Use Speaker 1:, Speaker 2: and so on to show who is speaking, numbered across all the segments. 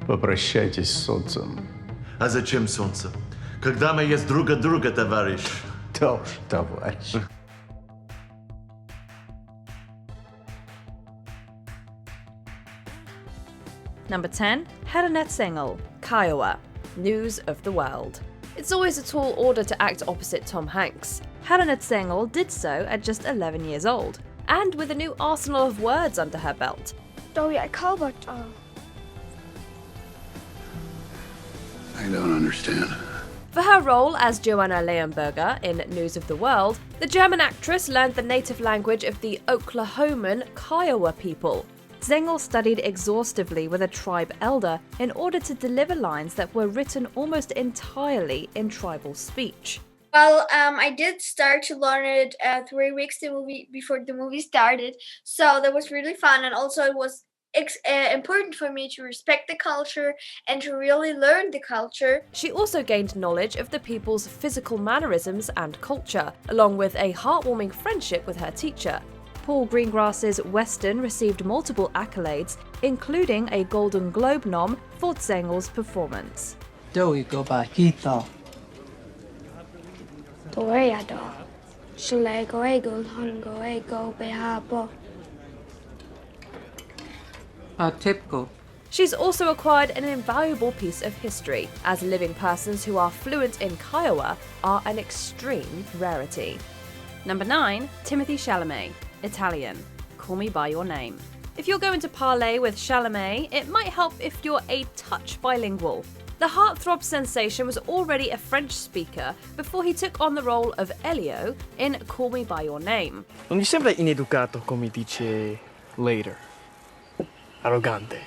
Speaker 1: Попрощайтесь с солнцем.
Speaker 2: А зачем солнце? Когда мы есть друг от друга, товарищ.
Speaker 1: Да уж, товарищ.
Speaker 3: Number 10, Revenant Single, Kiowa, News of the World. It's always a tall order to act opposite Tom Hanks. Revenant Single did so at just 11 years old, and with a new arsenal of words under her belt.
Speaker 4: I
Speaker 5: don't understand.
Speaker 3: For her role as Joanna Leonberger in News of the World, the German actress learned the native language of the Oklahoman Kiowa people. Zengel studied exhaustively with a tribe elder in order to deliver lines that were written almost entirely in tribal speech.
Speaker 4: Well, I did start to learn it 3 weeks before the movie started, so that was really fun, and also it was important for me to respect the culture and to really learn the culture.
Speaker 3: She also gained knowledge of the people's physical mannerisms and culture, along with a heartwarming friendship with her teacher. Paul Greengrass's Western received multiple accolades, including a Golden Globe nom for Zengel's performance.
Speaker 6: Typical.
Speaker 3: She's also acquired an invaluable piece of history, as living persons who are fluent in Kiowa are an extreme rarity. Number 9, Timothy Chalamet, Italian, Call Me By Your Name. If you're going to parlay with Chalamet, it might help if you're a touch bilingual. The heartthrob sensation was already a French speaker before he took on the role of Elio in Call Me By Your Name.
Speaker 7: Non gli sembra ineducato come dice later? Arrogante.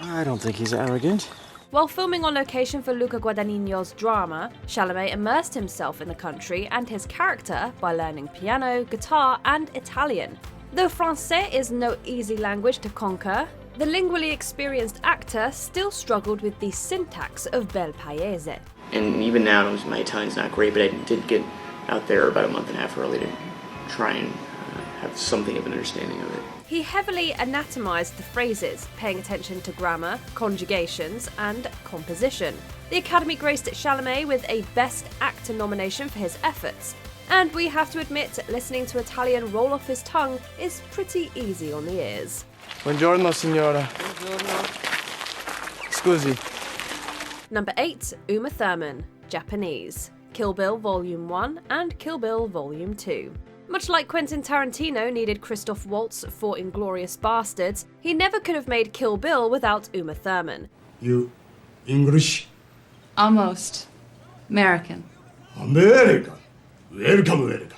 Speaker 8: I don't think he's arrogant.
Speaker 3: While filming on location for Luca Guadagnino's drama, Chalamet immersed himself in the country and his character by learning piano, guitar, and Italian. Though Francais is no easy language to conquer, the lingually experienced actor still struggled with the syntax of Bel Paese.
Speaker 9: And even now, my Italian's not great, but I did get out there about a month and a half early to try and have something of an understanding of it.
Speaker 3: He heavily anatomized the phrases, paying attention to grammar, conjugations, and composition. The Academy graced Chalamet with a Best Actor nomination for his efforts. And we have to admit, listening to Italian roll off his tongue is pretty easy on the ears.
Speaker 7: Buongiorno, signora. Scusi.
Speaker 3: Number 8, Uma Thurman, Japanese, Kill Bill Volume 1 and Kill Bill Volume 2. Much like Quentin Tarantino needed Christoph Waltz for Inglourious Bastards, he never could have made Kill Bill without Uma Thurman.
Speaker 5: You English?
Speaker 6: Almost. American.
Speaker 5: American. Welcome.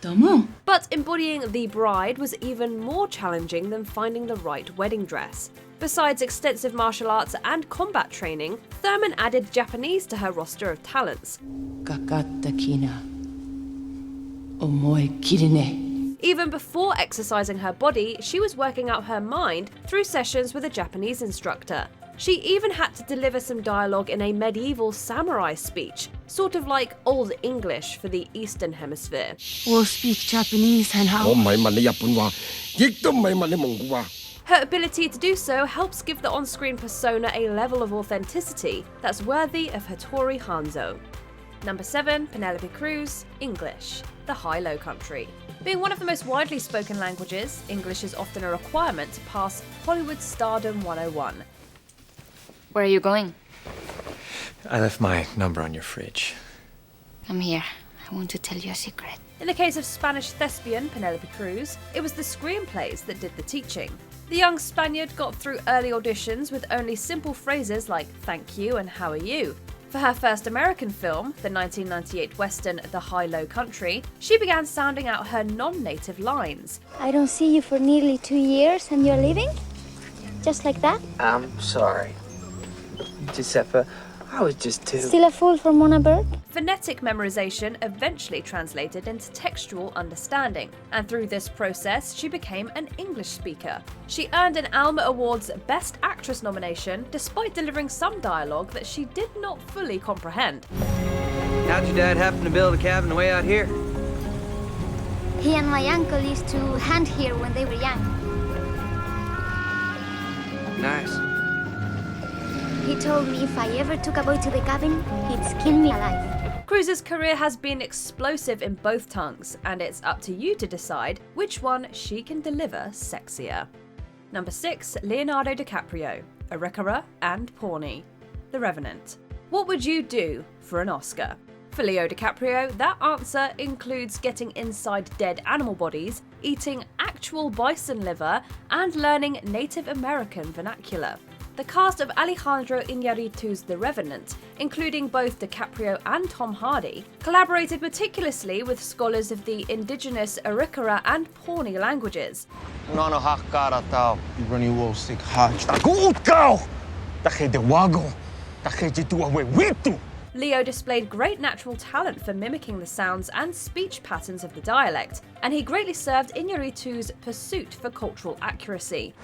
Speaker 6: Domo.
Speaker 3: But embodying the bride was even more challenging than finding the right wedding dress. Besides extensive martial arts and combat training, Thurman added Japanese to her roster of talents.
Speaker 6: Kakata kina. Omoi kirine.
Speaker 3: Even before exercising her body, she was working out her mind through sessions with a Japanese instructor. She even had to deliver some dialogue in a medieval samurai speech, sort of like Old English for the Eastern Hemisphere.
Speaker 6: We'll speak Japanese and how.
Speaker 3: Her ability to do so helps give the on-screen persona a level of authenticity that's worthy of Hattori Hanzo. Number 7, Penelope Cruz, English, the High-Low Country. Being one of the most widely spoken languages, English is often a requirement to pass Hollywood Stardom 101.
Speaker 10: Where are you going?
Speaker 8: I left my number on your fridge.
Speaker 10: Come here. I want to tell you a secret.
Speaker 3: In the case of Spanish thespian Penelope Cruz, it was the screenplays that did the teaching. The young Spaniard got through early auditions with only simple phrases like thank you and how are you. For her first American film, the 1998 western The High-Low Country, she began sounding out her non-native lines.
Speaker 4: I don't see you for nearly 2 years and you're leaving? Just like that?
Speaker 11: I'm sorry. Giuseppe, I was just too...
Speaker 4: Still a fool for Mona Bird?
Speaker 3: Phonetic memorization eventually translated into textual understanding, and through this process, she became an English speaker. She earned an Alma Awards Best Actress nomination despite delivering some dialogue that she did not fully comprehend.
Speaker 11: How'd your dad happen to build a cabin way out here?
Speaker 4: He and my uncle used to hunt here when they were young.
Speaker 11: Nice.
Speaker 10: He told me if I ever took a boy to the cabin, he'd skin me alive.
Speaker 3: Cruise's career has been explosive in both tongues, and it's up to you to decide which one she can deliver sexier. Number 6, Leonardo DiCaprio, Arikara and Pawnee, The Revenant. What would you do for an Oscar? For Leo DiCaprio, that answer includes getting inside dead animal bodies, eating actual bison liver, and learning Native American vernacular. The cast of Alejandro Iñárritu's The Revenant, including both DiCaprio and Tom Hardy, collaborated meticulously with scholars of the indigenous Arikara and Pawnee languages. Leo displayed great natural talent for mimicking the sounds and speech patterns of the dialect, and he greatly served Iñárritu's pursuit for cultural accuracy.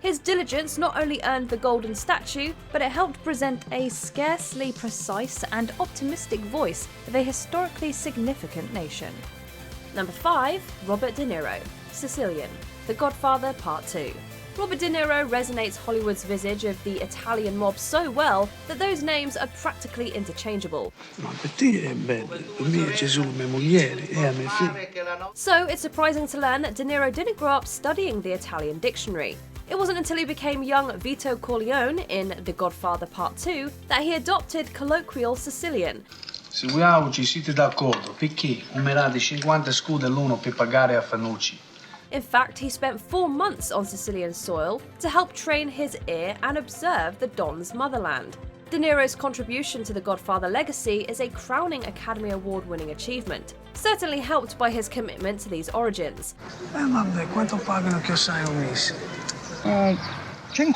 Speaker 3: His diligence not only earned the Golden Statue, but it helped present a scarcely precise and optimistic voice of a historically significant nation. Number 5, Robert De Niro, Sicilian, The Godfather Part II. Robert De Niro resonates Hollywood's visage of the Italian mob so well that those names are practically interchangeable. So it's surprising to learn that De Niro didn't grow up studying the Italian dictionary. It wasn't until he became young Vito Corleone in The Godfather Part II that he adopted colloquial Sicilian.
Speaker 12: Se voi auci siete d'accordo, perché umerate 50 scudi l'uno per pagare a Fanucci?
Speaker 3: In fact, he spent 4 months on Sicilian soil to help train his ear and observe the Don's motherland. De Niro's contribution to the Godfather legacy is a crowning Academy Award-winning achievement, certainly helped by his commitment to these origins.
Speaker 12: Vabbè, quanto pagano che sai un mese?
Speaker 3: 5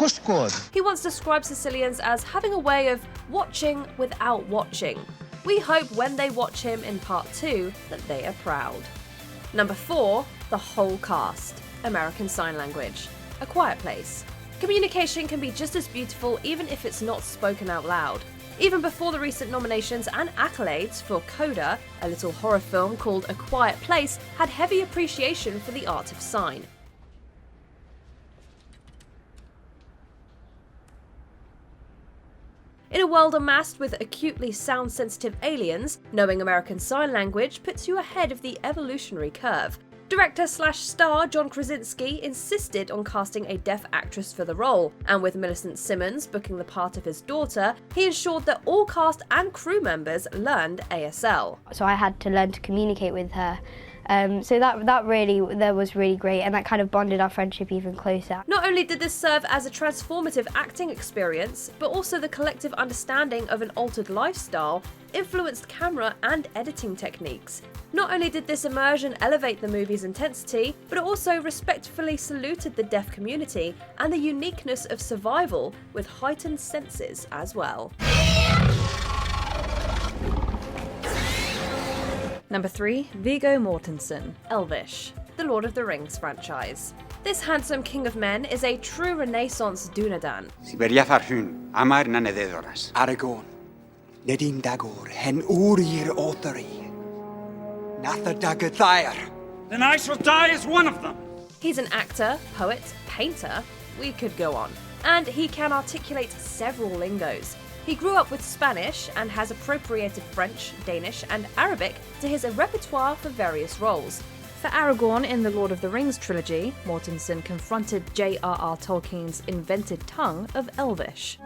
Speaker 3: scudi. He once described Sicilians as having a way of watching without watching. We hope when they watch him in Part 2 that they are proud. Number 4, the whole cast, American Sign Language, A Quiet Place. Communication can be just as beautiful even if it's not spoken out loud. Even before the recent nominations and accolades for Coda, a little horror film called A Quiet Place had heavy appreciation for the art of sign. In a world amassed with acutely sound-sensitive aliens, knowing American Sign Language puts you ahead of the evolutionary curve. Director/star John Krasinski insisted on casting a deaf actress for the role, and with Millicent Simmons booking the part of his daughter, he ensured that all cast and crew members learned ASL.
Speaker 13: So I had to learn to communicate with her. So that was really great, and that kind of bonded our friendship even closer.
Speaker 3: Not only did this serve as a transformative acting experience, but also the collective understanding of an altered lifestyle influenced camera and editing techniques. Not only did this immersion elevate the movie's intensity, but it also respectfully saluted the deaf community and the uniqueness of survival with heightened senses as well. Number 3, Viggo Mortensen, Elvish, the Lord of the Rings franchise. This handsome king of men is a true Renaissance Dunedain.
Speaker 14: Siberia farhun, amar nanededoras. Aragorn, Nedin Dagor, hen urir otari. Natha Dagathire.
Speaker 15: Then I shall die as one of them.
Speaker 3: He's an actor, poet, painter, we could go on. And he can articulate several lingos. He grew up with Spanish and has appropriated French, Danish, and Arabic to his repertoire for various roles. For Aragorn in the Lord of the Rings trilogy, Mortensen confronted J.R.R. Tolkien's invented tongue of Elvish.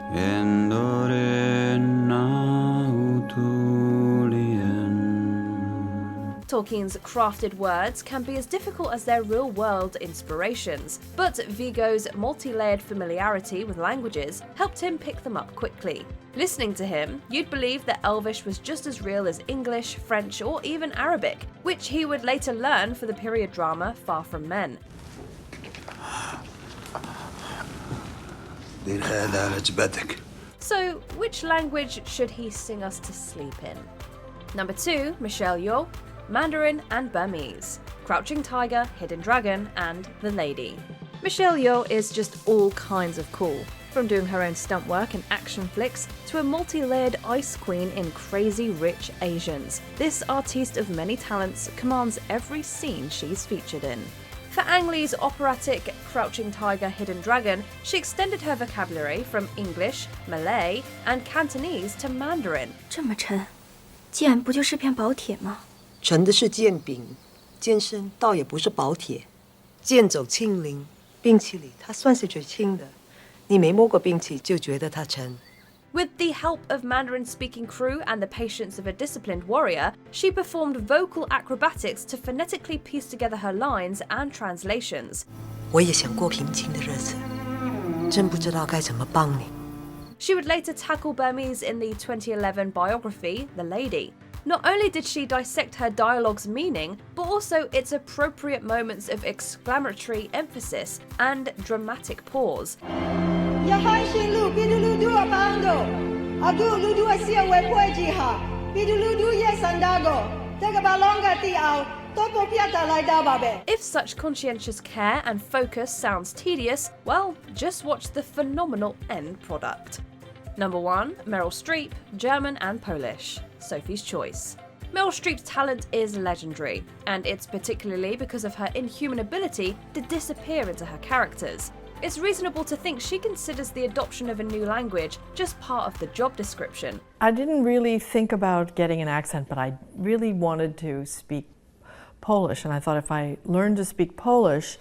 Speaker 3: Tolkien's crafted words can be as difficult as their real-world inspirations, but Viggo's multi-layered familiarity with languages helped him pick them up quickly. Listening to him, you'd believe that Elvish was just as real as English, French, or even Arabic, which he would later learn for the period drama Far From Men. So, which language should he sing us to sleep in? Number 2, Michelle Yeoh, Mandarin and Burmese, Crouching Tiger, Hidden Dragon, and The Lady. Michelle Yeoh is just all kinds of cool. from doing her own stunt work in action flicks to a multi-layered ice queen in Crazy Rich Asians. This artiste of many talents commands every scene she's featured in. For Ang Lee's operatic Crouching Tiger, Hidden Dragon, she extended her vocabulary from English, Malay, and Cantonese to Mandarin.
Speaker 16: 这么沉，剑不就是片薄铁吗？
Speaker 17: 沉的是剑柄，剑身倒也不是薄铁。剑走轻灵，兵器里它算是最轻的。你没摸过兵器就觉得它沉。
Speaker 3: With the help of Mandarin-speaking crew and the patience of a disciplined warrior, she performed vocal acrobatics to phonetically piece together her lines and translations.
Speaker 17: 我也想过平静的日子，真不知道该怎么帮你。
Speaker 3: She would later tackle Burmese in the 2011 biography, The Lady. Not only did she dissect her dialogue's meaning, but also its appropriate moments of exclamatory emphasis and dramatic pause. If such conscientious care and focus sounds tedious, well, just watch the phenomenal end product. Number 1, Meryl Streep, German and Polish. Sophie's choice. Meryl Streep's talent is legendary, and it's particularly because of her inhuman ability to disappear into her characters. It's reasonable to think she considers the adoption of a new language just part of the job description.
Speaker 18: I didn't really think about getting an accent, but I really wanted to speak Polish, and I thought if I learned to speak Polish,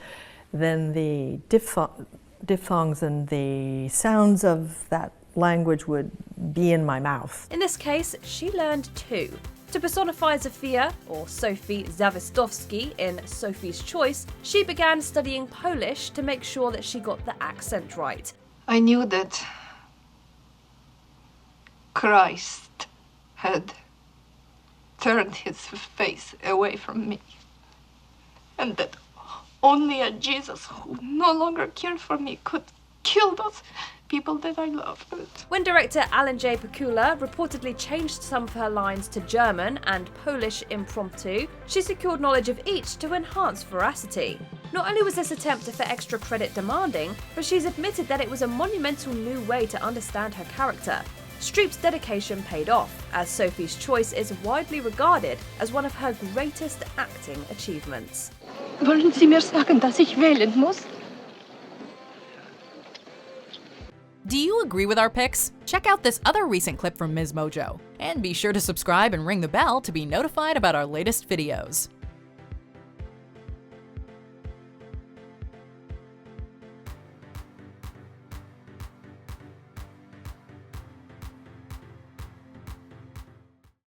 Speaker 18: then the diphthongs and the sounds of that language would be in my mouth.
Speaker 3: In this case, she learned too. To personify Zofia, or Sophie Zawistowski in Sophie's Choice, she began studying Polish to make sure that she got the accent right.
Speaker 19: I knew that Christ had turned his face away from me, and that only a Jesus who no longer cared for me could kill those people that I loved.
Speaker 3: When director Alan J. Pakula reportedly changed some of her lines to German and Polish impromptu, she secured knowledge of each to enhance veracity. Not only was this attempt for extra credit demanding, but she's admitted that it was a monumental new way to understand her character. Streep's dedication paid off, as Sophie's Choice is widely regarded as one of her greatest acting achievements.
Speaker 19: Wollen Sie mir sagen, dass ich wählen muss?
Speaker 20: Do you agree with our picks? Check out this other recent clip from Ms. Mojo. And be sure to subscribe and ring the bell to be notified about our latest videos.